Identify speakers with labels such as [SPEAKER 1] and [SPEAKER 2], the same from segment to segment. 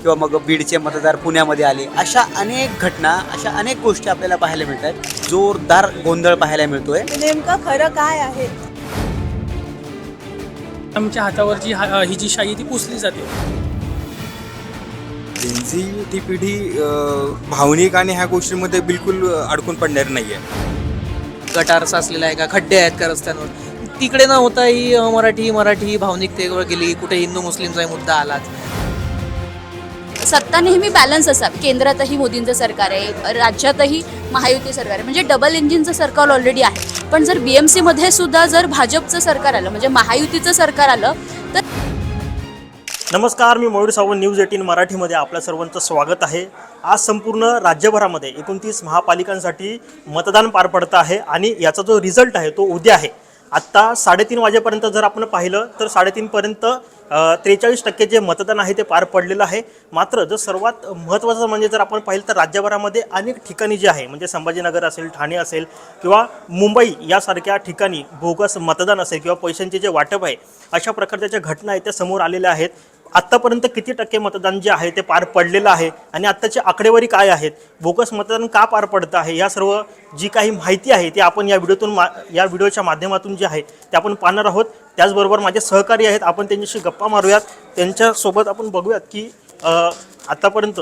[SPEAKER 1] किंवा मग बीडचे मतदार पुण्यामध्ये आले, अशा अनेक घटना, अशा अनेक गोष्टी आपल्याला पाहायला मिळतात. जोरदार गोंधळ पाहायला मिळतोय.
[SPEAKER 2] नेमकं खरं काय आहे?
[SPEAKER 3] आमच्या हातावरची ही जी शाही ती पुसली जाते.
[SPEAKER 4] जेनझी ती पिढी भावनिक आणि ह्या गोष्टींमध्ये बिलकुल अडकून पडणार नाही आहे.
[SPEAKER 5] गटार साचलेला आहे का, खड्डे आहेत का रस्त्यांवर, तिकडे न होता ही मराठी भावनिकतेवर गेली. कुठे हिंदू मुस्लिमचा मुद्दा आलाच.
[SPEAKER 6] सत्ता नेहमी बॅलन्स असावी. केंद्रातही मोदींचं सरकार आहे, राज्यातही महायुती सरकार आहे, म्हणजे डबल इंजिनचं सरकार ऑलरेडी आहे. पण जर BMC मध्ये सुद्धा जर भाजपचं सरकार आलं, म्हणजे महायुतीचं सरकार आलं तर.
[SPEAKER 7] नमस्कार, मी मयूर सावंत, न्यूज 18 मराठीमध्ये आपल्या सर्वांचं स्वागत आहे. आज संपूर्ण राज्यभरामध्ये 29 महापालिकांसाठी मतदान पार पडतं आहे आणि याचा जो रिझल्ट आहे तो उद्या आहे. आत्ता 3:30 वाजेपर्यंत जर आपण पाहिलं तर 3:30 पर्यंत 43% जे मतदान आहे ते पार पडलेलं आहे. मात्र जर सर्वात महत्त्वाचं म्हणजे जर आपण पाहिलं तर राज्यभरामध्ये अनेक ठिकाणी जे आहे, म्हणजे संभाजीनगर असेल, ठाणे असेल किंवा मुंबई यासारख्या ठिकाणी बोगस मतदान असेल किंवा पैशांचे जे वाटप आहे, अशा प्रकारच्या ज्या घटना आहेत त्या समोर आलेल्या आहेत. आत्तापर्यंत किती टक्के मतदान जे आहे ते पार पडलेलं आहे आणि आत्ताची आकडेवारी काय आहेत, बोगस मतदान का पार पडतं आहे, या सर्व जी काही माहिती आहे ती आपण या व्हिडिओच्या माध्यमातून जे आहे ते आपण पाहणार आहोत. त्याचबरोबर माझे सहकारी आहेत, आपण त्यांच्याशी गप्पा मारूयात. त्यांच्यासोबत आपण बघूयात की आत्तापर्यंत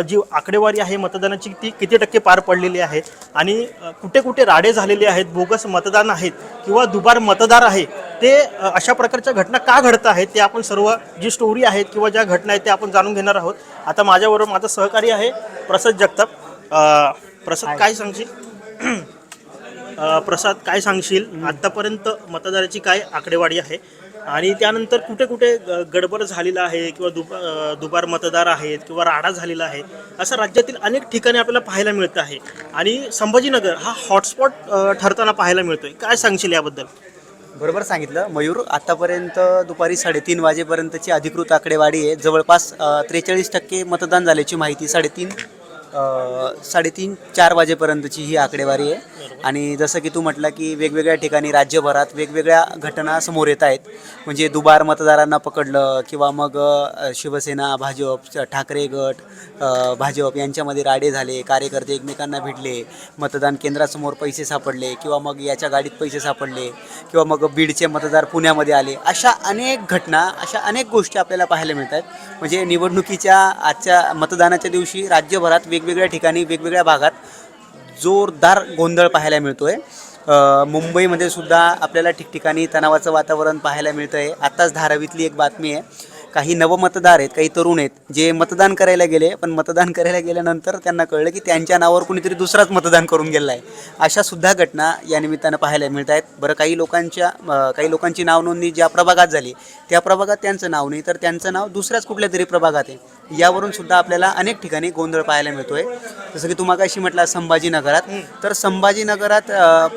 [SPEAKER 7] जी आकडेवारी आहे मतदानाची ती किती टक्के पार पडलेली आहे आणि कुठे कुठे राडे झालेले आहेत, बोगस मतदान आहेत किंवा दुबार मतदार आहे, ते अशा प्रकारच्या घटना का घडत आहेत ते आपण सर्व जी स्टोरी आहेत किंवा ज्या घटना आहेत ते आपण जाणून घेणार आहोत. आता माझ्याबरोबर माझा सहकारी आहे प्रसाद जगताप. प्रसाद काय सांगशील? प्रसाद काय सांगशील आत्तापर्यंत मतदाराची काय आकडेवारी आहे आणि त्यानंतर कुठे कुठे गडबड झालेला आहे किंवा दुबार मतदार आहेत किंवा राडा झालेला आहे, असं राज्यातील अनेक ठिकाणी आपल्याला पाहायला मिळतं आहे आणि संभाजीनगर हा हॉटस्पॉट ठरताना पाहायला मिळतोय. काय सांगशील याबद्दल?
[SPEAKER 1] बरोबर सांगितलं मयूर. आतापर्यंत दुपारी 3:30 वाजेपर्यंतची अधिकृत आकडेवारी आहे. जवळपास 43% मतदान झाल्याची माहिती 3:30-4 वाजेपर्यंतची ही आकडेवारी आहे. आणि जसं की तू म्हटलं की वेगवेगळ्या ठिकाणी राज्यभरात वेगवेगळ्या घटना समोर येत आहेत. म्हणजे दुबार मतदारांना पकडलं किंवा मग शिवसेना, भाजप, ठाकरे गट, भाजप यांच्यामध्ये राडे झाले, कार्यकर्ते एकमेकांना भिडले, मतदान केंद्रासमोर पैसे सापडले किंवा मग याच्या गाडीत पैसे सापडले किंवा मग बीडचे मतदार पुण्यामध्ये आले, अशा अनेक घटना, अशा अनेक गोष्टी आपल्याला पाहायला मिळतात. म्हणजे निवडणुकीच्या आजच्या मतदानाच्या दिवशी राज्यभरात वेगवेगळ्या ठिकाणी वेगवेगळ्या भागात जोरदार गोंधळ पाहायला मिळतोय. मुंबईमध्ये सुद्धा आपल्याला ठिकठिकाणी तणावाचं वातावरण पाहायला मिळतं आहे. आत्ताच धारावीतली एक बातमी आहे, काही नवमतदार आहेत, काही तरुण आहेत जे मतदान करायला गेले, पण मतदान करायला गेल्यानंतर त्यांना कळलं की त्यांच्या नावावर कुणीतरी दुसराच मतदान करून गेला आहे. अशा सुद्धा घटना या निमित्तानं पाहायला मिळत आहेत. बरं, काही लोकांची नाव नोंदणी ज्या प्रभागात झाली त्या प्रभागात त्यांचं नाव नाही, तर त्यांचं नाव दुसऱ्याच कुठल्या तरी प्रभागात आहे. यावरून सुद्धा आपल्याला अनेक ठिकाणी गोंधळ पाहायला मिळतोय. जसं की तू मगाशी म्हटलं संभाजीनगरात, तर संभाजीनगरात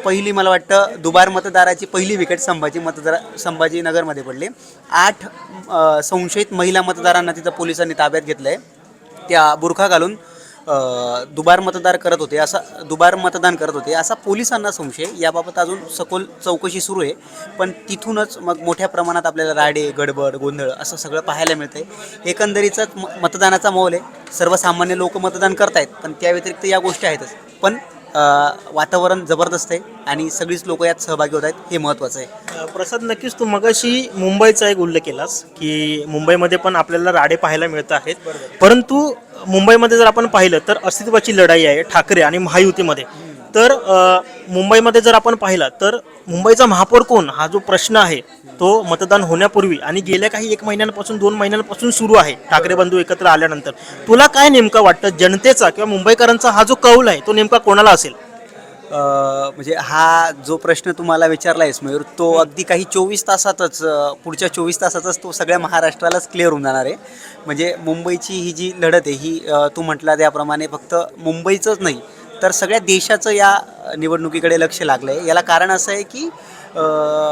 [SPEAKER 1] पहिली मला वाटतं दुबार मतदाराची पहिली विकेट संभाजीनगरमध्ये पडली. 8 संशयित महिला मतदारांना तिथं पोलिसांनी ताब्यात घेतलं आहे. त्या बुरखा घालून दुबार मतदान करत होते असा पोलिसांना संशय. याबाबत अजून सखोल चौकशी सुरू आहे, पण तिथूनच मग मोठ्या प्रमाणात आपल्याला राडे, गडबड, गोंधळ असं सगळं पाहायला मिळतं आहे. एकंदरीतच मतदानाचा माहोल आहे. सर्वसामान्य लोक मतदान करतायत, पण त्या व्यतिरिक्त या गोष्टी आहेतच. पण वातावरण जबरदस्त आहे आणि सगळीच लोक यात सहभागी होत आहेत, हे महत्त्वाचं आहे.
[SPEAKER 7] प्रसाद, नक्कीच तू मगाशी मुंबईचा एक उल्लेख केलास की मुंबईमध्ये पण आपल्याला राडे पाहायला मिळत आहेत. परंतु मुंबईमध्ये जर आपण पाहिलं तर अस्तित्वाची लढाई आहे ठाकरे आणि महायुतीमध्ये. तर मुंबईमध्ये जर आपण पाहिलं तर मुंबईचा महापौर कोण हा जो प्रश्न आहे तो मतदान होण्यापूर्वी आणि गेल्या काही 1 महिन्यांपासून 2 महिन्यांपासून सुरू आहे. ठाकरे बंधू एकत्र आल्यानंतर तुला काय नेमकं वाटतं, जनतेचा किंवा मुंबईकरांचा हा जो कौल आहे तो नेमका कोणाला असेल?
[SPEAKER 1] म्हणजे हा जो प्रश्न तुम्हाला विचारला आहेस मयूर, तो अगदी काही 24 तासातच, पुढच्या 24 तासातच तो सगळ्या महाराष्ट्रालाच क्लिअर होऊन जाणार आहे. म्हणजे मुंबईची ही जी लढत आहे ही तू म्हटला त्याप्रमाणे फक्त मुंबईचंच नाही तर सगळ्या देशाचं या निवडणुकीकडे लक्ष लागलं आहे. याला कारण असं आहे की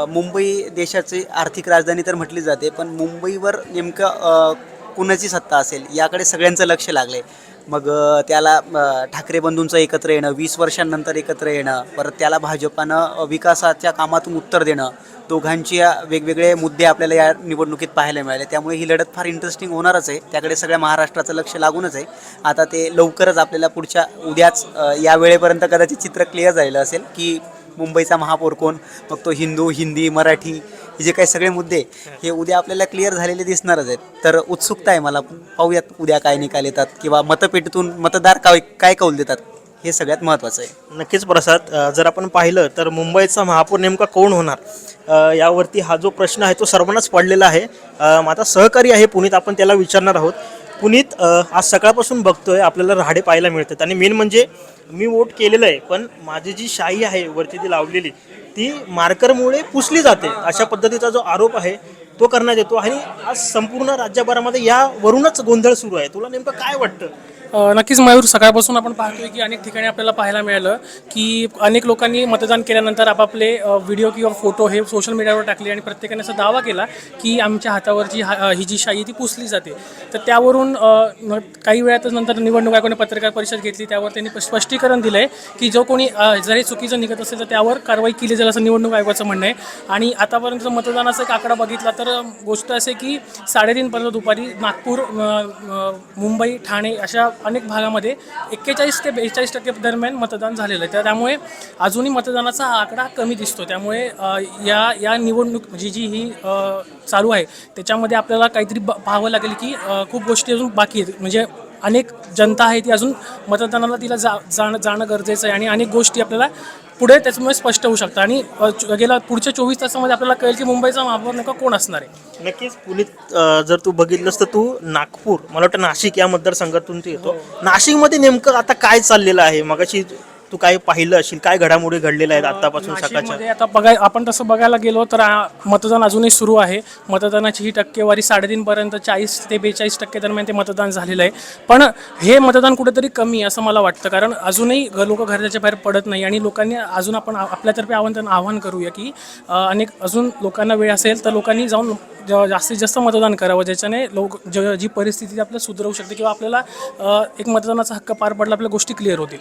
[SPEAKER 1] मुंबई देशाची आर्थिक राजधानी तर म्हटली जाते, पण मुंबईवर नेमकं कुणाची सत्ता असेल याकडे सगळ्यांचं लक्ष लागलं आहे. मग त्याला ठाकरे बंधूंचं एकत्र येणं, 20 वर्षांनंतर एकत्र येणं, परत त्याला भाजपानं विकासाच्या कामातून उत्तर देणं, दोघांची वेगवेगळे मुद्दे आपल्याला या निवडणुकीत पाहायला मिळाले. त्यामुळे ही लढत फार इंटरेस्टिंग होणारच आहे. त्याकडे सगळ्या महाराष्ट्राचं लक्ष लागूनच आहे. आता ते लवकरच आपल्याला पुढच्या उद्याच या वेळेपर्यंत कदाचित चित्र क्लिअर झालेलं असेल की मुंबईचा महापौर कोण, मग तो हिंदू, हिंदी, मराठी हे जे काही सगळे मुद्दे हे उद्या आपल्याला क्लिअर झालेले दिसणारच आहेत. तर उत्सुकता आहे मला, पाहूयात उद्या काय निकाल येतात किंवा मतपेटीतून मतदार काय कौल देतात, हे सगळ्यात महत्त्वाचं आहे.
[SPEAKER 7] नक्कीच प्रसाद, जर आपण पाहिलं तर मुंबईचा महापौर नेमका कोण होणार यावरती हा जो प्रश्न आहे तो सर्वांनाच पडलेला आहे. माझा सहकारी आहे पुनीत, आपण त्याला विचारणार आहोत. पुनीत, आज सकाळपासून बघतोय आपल्याला राहाडे पाहायला मिळतात आणि मेन म्हणजे मी वोट केलेलं आहे, पण माझी जी शाई आहे वरती ती लावलेली ती मार्करमुळे पुसली जाते, अशा पद्धतीचा जो आरोप आहे तो करण्यात येतो. आणि आज संपूर्ण राज्यभरामध्ये यावरूनच गोंधळ सुरू आहे. तुला नेमकं काय वाटतं?
[SPEAKER 3] नक्कीच मयूर, सकाळपासून आपण पाहतोय की अनेक ठिकाणी आपल्याला पाहायला मिळालं की अनेक लोकांनी मतदान केल्यानंतर आपापले व्हिडिओ किंवा फोटो हे सोशल मीडियावर टाकले आणि प्रत्येकाने असा दावा केला की आमच्या हातावरची ही जी शाई ती पुसली जाते. तर त्यावरून काही वेळातच नंतर निवडणूक आयोगाने पत्रकार परिषद घेतली. त्यावर त्यांनी स्पष्टीकरण दिलं आहे की जो कोणी जर हे चुकीचं निघत असेल तर त्यावर कारवाई केली जाईल, असं निवडणूक आयोगाचं म्हणणं आहे. आणि आतापर्यंत मतदानाचा एक आकडा बघितला तर गोष्ट असे की 3:30 पर्यंत दुपारी नागपूर, मुंबई, ठाणे अशा अनेक भागामध्ये 41 ते 42% दरम्यान मतदान झालेलं आहे. त्यामुळे अजूनही मतदानाचा हा आकडा कमी दिसतो. त्यामुळे या निवडणूक म्हणजे जी ही चालू आहे त्याच्यामध्ये आपल्याला काहीतरी पाहावं लागेल की खूप गोष्टी अजून बाकी आहेत. म्हणजे अनेक जनता आहे ती अजून मतदानाला तिला जाणं गरजेचं आहे आणि अनेक गोष्टी आपल्याला पुढे त्याच्यामुळे स्पष्ट होऊ शकतात. आणि गेल्या पुढच्या 24 तासामध्ये आपल्याला कळेल की मुंबईचा महापौर नेमका कोण असणार आहे.
[SPEAKER 7] नक्कीच पुनीत, जर तू बघितलंस तर तू नागपूर, मला वाटतं नाशिक या मतदारसंघातून तू येतो. नाशिकमध्ये नेमकं आता काय चाललेलं आहे? मगाशी तू काय पाहिलं असेल, काय घडामोडी घडलेल्या आहेत आतापासून सकाळच्या?
[SPEAKER 3] नाशिकमध्ये आता आपण तसं बघायला गेलो तर मतदान अजूनही सुरू आहे. मतदानाची ही टक्केवारी 3:30 पर्यंत 40 ते 42% दरम्यान ते मतदान झालेलं आहे. पण हे मतदान कुठेतरी कमी असं मला वाटतं, कारण अजूनही लोक घराच्या बाहेर पडत नाही. आणि लोकांनी अजून आपण आपल्यातर्फे आवाहन करूया की अनेक अजून लोकांना वेळ असेल तर लोकांनी जाऊन जास्तीत जास्त मतदान करावं, ज्याच्याने जी परिस्थिती आपल्याला सुधारू शकते किंवा आपल्याला एक मतदानाचा हक्क पार पडला, आपल्या गोष्टी क्लिअर होतील.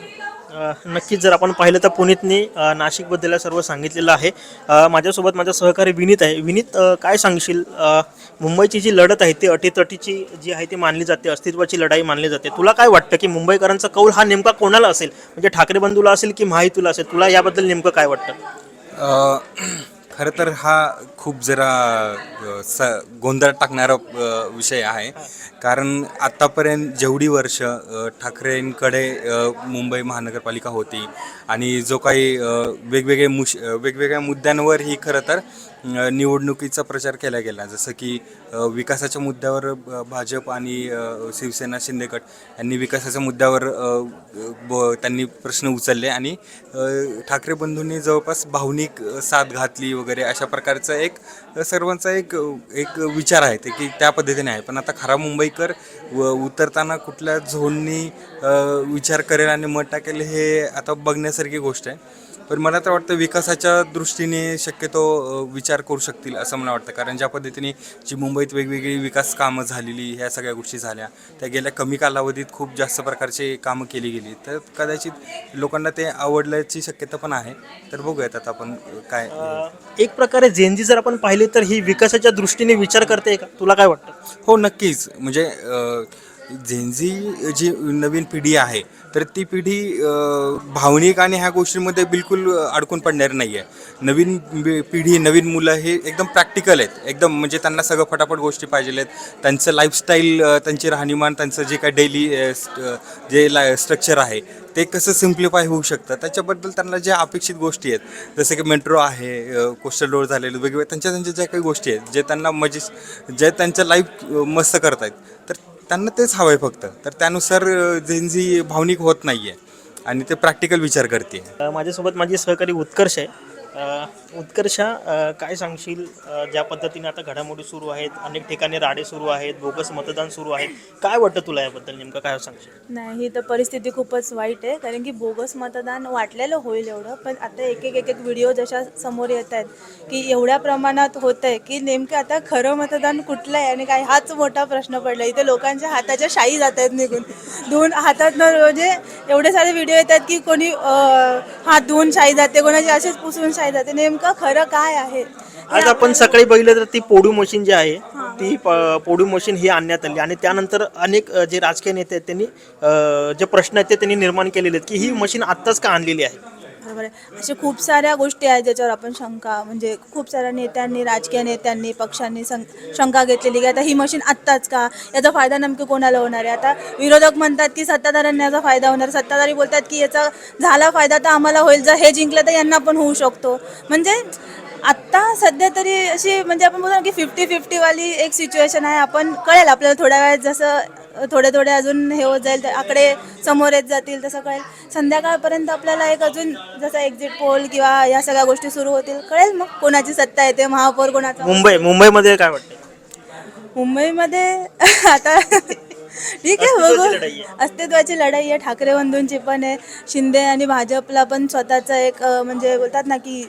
[SPEAKER 7] नक्कीच जर आपण पाहिलं तर पुनीतनी नाशिकबद्दल सर्व सांगितलेलं आहे. माझ्यासोबत माझा सहकारी विनीत आहे. विनीत, काय सांगशील? मुंबईची जी लढत आहे ती अटीतटीची जी आहे ती मानली जाते, अस्तित्वाची लढाई मानली जाते. तुला काय वाटतं की मुंबईकरांचा कौल हा नेमका कोणाला असेल? म्हणजे ठाकरे बंधूला असेल की महायुतीला असेल? तुला याबद्दल नेमकं काय वाटतं?
[SPEAKER 4] खरं तर हा खूप जरा गोंधळ टाकणारा विषय आहे. कारण आत्तापर्यंत जेवढी वर्ष ठाकरेंकडे मुंबई महानगरपालिका होती आणि जो काही वेगवेगळ्या मुद्द्यांवर ही खरं तर निवडणुकीचा प्रचार केला गेला, जसं की विकासाच्या मुद्द्यावर भाजप आणि शिवसेना शिंदेगट यांनी विकासाच्या मुद्द्यावर त्यांनी प्रश्न उचलले आणि ठाकरे बंधूंनी जवळपास भावनिक साथ घातली वगैरे अशा प्रकारचा एक सर्वांचा एक विचार आहे ते की त्या पद्धतीने आहे. पण आता खरा मुंबईकर उतरताना कुठल्या झोननी विचार करेल आणि मत टाकेल हे आता बघण्यासारखी गोष्ट आहे. पण मला तर वाटतं विकासाच्या दृष्टीने शक्यतो विचार करू शकतील असं मला वाटतं. कारण ज्या पद्धतीने जी मुंबईत वेगवेगळी विकास कामं झालेली, ह्या सगळ्या गोष्टी झाल्या, त्या गेल्या कमी कालावधीत खूप जास्त प्रकारचे कामं केली गेली, तर कदाचित लोकांना ते आवडल्याची शक्यता पण आहे. तर बघूयात आता आपण काय.
[SPEAKER 7] एक प्रकारे जेनजी जर आपण पाहिले तर ही विकासाच्या दृष्टीने विचार करते का? तुला काय वाटतं?
[SPEAKER 4] हो, नक्कीच. म्हणजे झेनझी जी नवीन पिढी आहे तर ती पिढी भावनिक आणि ह्या गोष्टींमध्ये बिलकुल अडकून पडणार नाही आहे. नवीन पिढी, नवीन मुलं हे एकदम प्रॅक्टिकल आहेत, एकदम म्हणजे त्यांना सगळं फटाफट गोष्टी पाहिजे आहेत. त्यांचं लाईफस्टाईल, त्यांची राहणीमान, त्यांचं जे काय डेली जे स्ट्रक्चर आहे ते कसं सिम्प्लिफाय होऊ शकतं त्याच्याबद्दल त्यांना ज्या अपेक्षित गोष्टी आहेत, जसं की मेट्रो आहे, कोस्टल रोड झालेले, वेगवेगळे त्यांच्या ज्या काही गोष्टी आहेत जे त्यांना जे त्यांचं लाईफ मस्त करत आहेत, तर त्यांना तेच हवं आहे फक्त. तर त्यानुसार जेनझी भावनिक होत नाही आहे आणि ते प्रॅक्टिकल विचार करते.
[SPEAKER 7] माझ्यासोबत माझी सहकारी उत्कर्ष आहे. उत्कर्षा, काय सांगशील ज्या पद्धतीने आता घडामोडी सुरू आहेत, अनेक ठिकाणी राडे सुरू आहेत, बोगस मतदान सुरू आहे, काय वाटतं तुला याबद्दल, नेमकं काय सांगशील?
[SPEAKER 2] नाही, ही तर परिस्थिती खूपच वाईट आहे. कारण की बोगस मतदान वाटलेलं होईल एवढं, पण आता एक एक व्हिडिओ जशा समोर येत आहेत की एवढ्या प्रमाणात होत आहे की नेमकं आता खरं मतदान कुठलं आहे आणि काय, हाच मोठा प्रश्न पडला. इथे लोकांच्या हाताच्या शाई जात आहेत निघून, धुवून हातातनं, म्हणजे एवढे सारे व्हिडिओ येतात की कोणी हात धुवून शाई जाते, कोणाची असेच पुसून शाई जाते. नेमकं खरं काय आहे?
[SPEAKER 7] आज आपण सकाळी बघितलं तर ती पोडू मशीन जी आहे ती पोडू मशीन ही आणण्यात आली आणि त्यानंतर अनेक जे राजकीय नेते आहेत त्यांनी जे प्रश्न आहेत ते त्यांनी निर्माण केलेले आहेत की ही मशीन आत्ताच का आणलेली आहे.
[SPEAKER 2] बरोबर आहे. अशा खूप साऱ्या गोष्टी आहेत ज्याच्यावर आपण शंका, म्हणजे खूप साऱ्या नेत्यांनी, राजकीय नेत्यांनी, पक्षांनी शंका घेतलेली की आता ही मशीन आत्ताच का, याचा फायदा नेमकं कोणाला होणार आहे. आता विरोधक म्हणतात की सत्ताधाऱ्यांना याचा फायदा होणार, सत्ताधारी बोलतात की याचा झाला फायदा तर आम्हाला होईल, जर हे जिंकलं तर यांना पण होऊ शकतो. म्हणजे आत्ता सध्या तरी अशी, म्हणजे आपण बोलतो ना की 50-50 वाली एक सिच्युएशन आहे. आपण कळेल आपल्याला थोड्या वेळात, जसं थोडे अजून हे होत जाईल, आकडे समोर येत जातील तसं कळेल. संध्याकाळपर्यंत आपल्याला एक अजून जसं एक्झिट पोल किंवा या सगळ्या गोष्टी सुरू होतील, कळेल मग कोणाची सत्ता येते, महापौर कोणाचा.
[SPEAKER 7] मुंबईमध्ये काय वाटतं?
[SPEAKER 2] मुंबईमध्ये आता ठीक आहे, बघू. अस्तित्वाची लढाई आहे. ठाकरे बंधूंची पण आहे, शिंदे आणि भाजपला पण स्वतःचं एक म्हणजे बोलतात ना की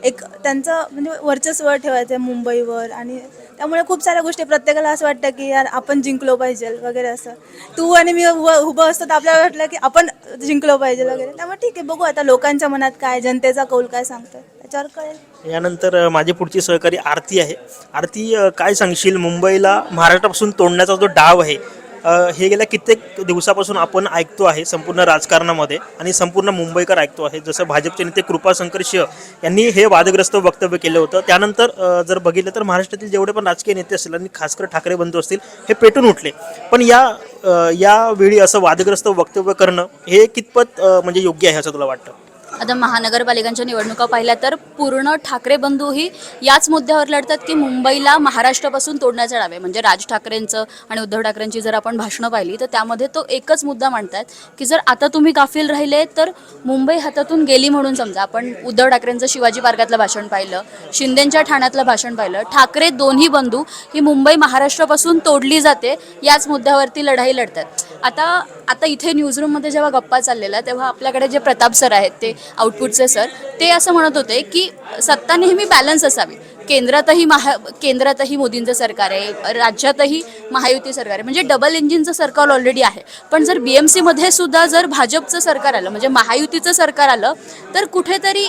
[SPEAKER 2] एक त्यांचं म्हणजे वर्चस्व ठेवायचं आहे मुंबईवर. आणि त्यामुळे खूप साऱ्या गोष्टी, प्रत्येकाला असं वाटतं की यार आपण जिंकलो पाहिजे वगैरे. असं तू आणि मी उभं असतो तर आपल्याला वाटलं की आपण जिंकलो पाहिजे वगैरे. त्यामुळे ठीक आहे, बघू आता लोकांच्या मनात काय, जनतेचा कौल काय सांगतोय त्याच्यावर कळेल.
[SPEAKER 7] यानंतर माझी पुढची सहकारी आरती आहे. आरती, काय सांगशील, मुंबईला महाराष्ट्रापासून तोडण्याचा जो डाव आहे हे गेल्या कित्येक दिवसापासून आपण ऐकतो आहे संपूर्ण राजकारणामध्ये आणि संपूर्ण मुंबईकर ऐकतो आहे. जसं भाजपचे नेते कृपाशंकर शिह यांनी हे वादग्रस्त वक्तव्य केलं होतं. त्यानंतर जर बघितलं तर महाराष्ट्रातील जेवढे पण राजकीय नेते असतील आणि खासकर ठाकरे बंधू असतील हे पेटून उठले. पण यावेळी असं वादग्रस्त वक्तव्य करणं हे कितपत म्हणजे योग्य आहे असं तुला वाटतं?
[SPEAKER 6] आता महानगरपालिकांच्या निवडणुका पाहिल्या तर पूर्ण ठाकरे बंधूही याच मुद्द्यावर लढतात की मुंबईला महाराष्ट्रापासून तोडण्याचं डाव आहे. म्हणजे राज ठाकरेंचं आणि उद्धव ठाकरेंची जर आपण भाषणं पाहिली तर त्यामध्ये तो एकच मुद्दा मांडतात की जर आता तुम्ही गाफील राहिले तर मुंबई हातातून गेली म्हणून समजा. आपण उद्धव ठाकरेंचं शिवाजी पार्कातलं भाषण पाहिलं, शिंदेंच्या ठाण्यातलं भाषण पाहिलं. ठाकरे दोन्ही बंधू ही मुंबई महाराष्ट्रापासून तोडली जाते याच मुद्द्यावरती लढाई लढतात. आता इथे न्यूजरूममध्ये जेव्हा गप्पा चाललेला तेव्हा आपल्याकडे जे प्रताप सर आहेत, ते आउटपुटचे सर, ते असं म्हणत होते की सत्ता नेहमी बॅलन्स असावी. केंद्रातही मोदींचं सरकार आहे, राज्यातही महायुती सरकार आहे, म्हणजे डबल इंजिनचं सरकार ऑलरेडी आहे. पण जर BMC मध्ये सुद्धा जर भाजपचं सरकार आलं, म्हणजे महायुतीचं सरकार आलं, तर कुठेतरी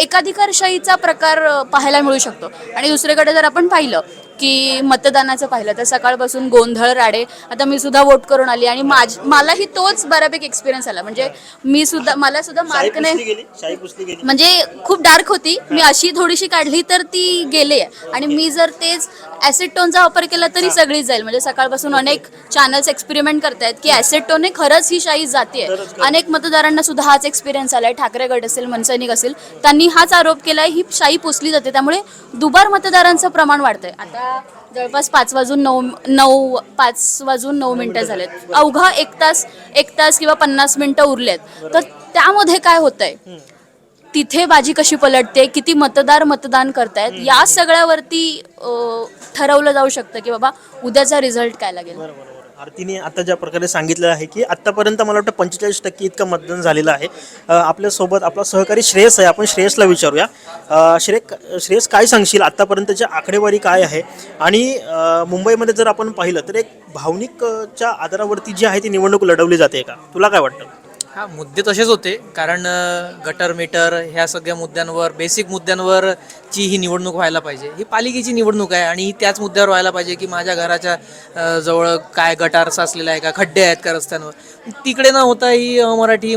[SPEAKER 6] एकाधिकारशाहीचा प्रकार पाहायला मिळू शकतो. आणि दुसरीकडे जर आपण पाहिलं की मतदानाचं पाहिलं तर सकाळपासून गोंधळ, राडे. आता मी सुद्धा वोट करून आली आणि मलाही तोच बऱ्यापैकी एक्सपिरियन्स आला. म्हणजे मला सुद्धा मार्क नाही, म्हणजे खूप डार्क होती, मी अशी थोडीशी काढली तर ती गेली आहे. आणि मी जर तेच ॲसिड टोनचा वापर केला तरी सगळीच जाईल. म्हणजे सकाळपासून अनेक चॅनल्स एक्सपेरिमेंट करतायत की ॲसिड टोनने खरंच ही शाही जाते. अनेक मतदारांना सुद्धा हाच एक्सपिरियन्स आलाय. ठाकरे गट असेल, मनसैनिक असेल, त्यांनी हाच आरोप केलाय, ही शाही पुसली जाते. त्यामुळे दुबार मतदारांचं प्रमाण वाढतंय. आता जवळपास 5 वाजून 9 मिनिटं झालेत. अवघा एक तास किंवा 50 मिनिटं उरलेत. तर त्यामध्ये काय होतंय, तिथे बाजी कशी पलटते, किती मतदार मतदान करतायत, या सगळ्यावरती ठरवलं जाऊ शकतं की बाबा उद्याचा रिझल्ट काय लागेल.
[SPEAKER 7] आरतीने आता ज्या प्रकारे सांगितलं आहे की आत्तापर्यंत मला वाटतं 45% इतकं मतदान झालेलं आहे. आपल्यासोबत आपला सहकारी श्रेयस आहे, आपण श्रेयसला विचारूया. श्रेयस, काय सांगशील, आत्तापर्यंतची आकडेवारी काय आहे? आणि मुंबईमध्ये जर आपण पाहिलं तर एक भावनिकच्या आधारावरती जी आहे ती निवडणूक लढवली जाते का? तुला काय वाटतं?
[SPEAKER 5] हा, मुद्दे तसेच होते, कारण गटर मीटर ह्या सगळ्या मुद्द्यांवर, बेसिक मुद्द्यांवर ची ही निवडणूक व्हायला पाहिजे. ही पालिकेची निवडणूक आहे आणि त्याच मुद्द्यावर व्हायला पाहिजे की माझ्या घराच्या जवळ काय गटार साचलेला आहे का, खड्डे आहेत का रस्त्यांवर. तिकडे न होता ही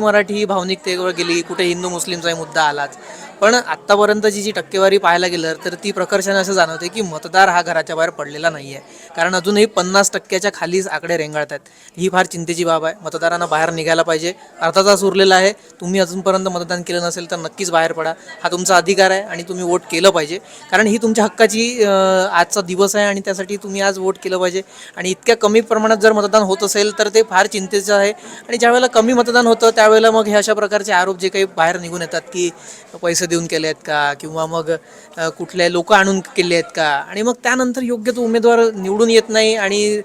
[SPEAKER 5] मराठी भावनिकतेवर गेली, कुठे हिंदू मुस्लिमचाही मुद्दा आलाच. पण आत्तापर्यंतची जी टक्केवारी पाहायला गेलं तर ती प्रकर्षाने असं जाणवते की मतदार हा घराच्या बाहेर पडलेला नाही आहे. कारण अजूनही 50%च्या खालीच आकडे रेंगाळतात. ही फार चिंतेची बाब आहे. मतदारांना बाहेर निघायला पाहिजे. अर्धा तास उरलेला आहे. तुम्ही अजूनपर्यंत मतदान केलं नसेल तर नक्कीच बाहेर पडा. हा तुमचा अधिकार आहे आणि तुम्ही वोट केलं पाहिजे. कारण ही तुमच्या हक्काची आजचा दिवस आहे आणि त्यासाठी तुम्ही आज वोट केलं पाहिजे. आणि इतक्या कमी प्रमाणात जर मतदान होत असेल तर ते फार चिंतेचं आहे. आणि ज्यावेळेला कमी मतदान होतं त्यावेळेला मग हे अशा प्रकारचे आरोप जे काही बाहेर निघून येतात की पैसे पैसे देऊन केले आहेत का किंवा मग कुठले लोक आणून केले आहेत का, आणि मग त्यानंतर योग्य तो उमेदवार निवडून येत नाही आणि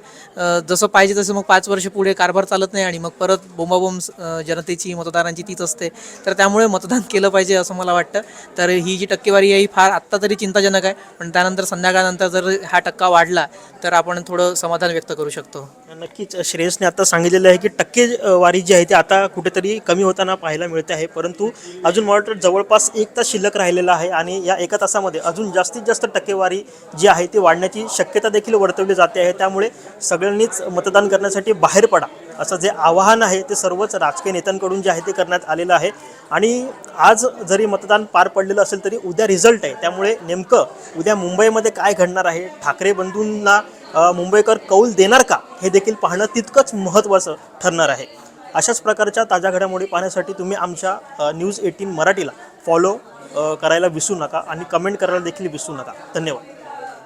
[SPEAKER 5] जसं पाहिजे तसं मग 5 वर्ष पुढे कारभार चालत नाही आणि मग परत बोंबाबोंब जनतेची मतदारांची तीच असते. तर त्यामुळे मतदान केलं पाहिजे असं मला वाटतं. तर ही जी टक्केवारी आहे ही फार आत्ता तरी चिंताजनक आहे, पण त्यानंतर संध्याकाळनंतर जर हा टक्का वाढला तर आपण थोडं समाधान व्यक्त करू शकतो.
[SPEAKER 7] नक्कीच श्रेयसने आता सांगितलेलं आहे की टक्केवारी जी आहे ती आता कुठेतरी कमी होताना पाहायला मिळते आहे, परंतु अजून मला वाटतं जवळपास 1 तास शिल्लक राहिलेला आहे आणि या 1 तासामध्ये अजून जास्तीत जास्त टक्केवारी जी आहे ती वाढण्याची शक्यता देखील वर्तवली जाते आहे. त्यामुळे सगळ्यांनीच मतदान करण्यासाठी बाहेर पडा असं जे आवाहन आहे ते सर्वच राजकीय नेत्यांकडून जे आहे ते करण्यात आलेलं आहे. आणि आज जरी मतदान पार पडलेलं असेल तरी उद्या रिझल्ट आहे, त्यामुळे नेमकं उद्या मुंबईमध्ये काय घडणार आहे, ठाकरे बंधूंना मुंबईकर कौल देणार का, हे देखील पाहणं तितकंच महत्त्वाचं ठरणार आहे. अशाच प्रकारच्या ताज्या घडामोडी पाहण्यासाठी तुम्ही आमच्या न्यूज 18 मराठीला फॉलो करायला विसरू नका आणि कमेंट करायला देखील विसरू नका. धन्यवाद.